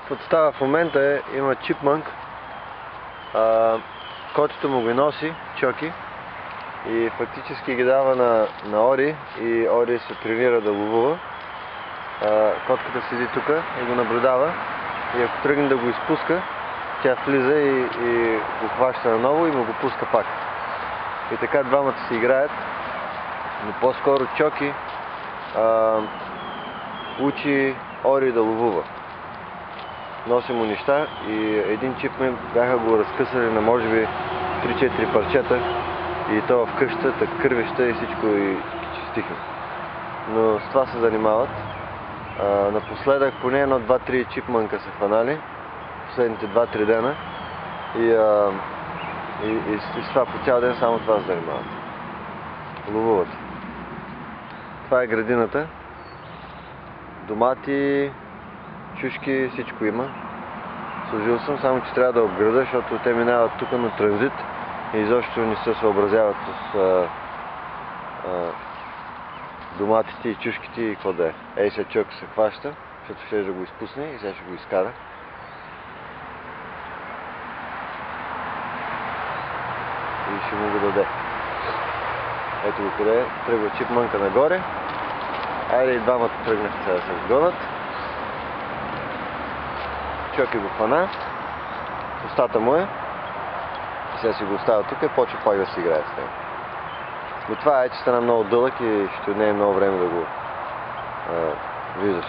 Каквото става в момента е, има чипмънк, котето му го носи, Чоки, и фактически ги дава на Ори и Ори се тренира да ловува. Котката седи тук и го наблюдава и ако тръгне да го изпуска, тя влиза и го хваща наново и му го пуска пак. И така двамата си играят, но по-скоро Чоки учи Ори да ловува. Носи му неща и един чипмънк бяха го разкъсали на може би 3-4 парчета и то в къщата, кървища и всичко и чистихме. Но с това се занимават. Напоследък поне 1-2-3 чипмънка са хванали последните 2-3 дена и с това по цял ден само това се занимават. Ловуват. Това е градината. Домати, чушки, всичко има. Сложил съм, само че трябва да обграда, защото те минават тук на транзит и изобщо не се съобразяват с доматите и чушките и какво да е. Ей сега Чоки се хваща, защото ще да го изпусне и сега ще го изкара. И ще му го даде. Ето го къде е. Тръгва чипмънка нагоре. Айде и двамата тръгнаха сега да се сгонат. Чоки го хвана. Устата му е. И сега си го оставя тук и почва пак да си играе с него. Но това е, че стана много дълъг и ще отнеме много време да го виждаш.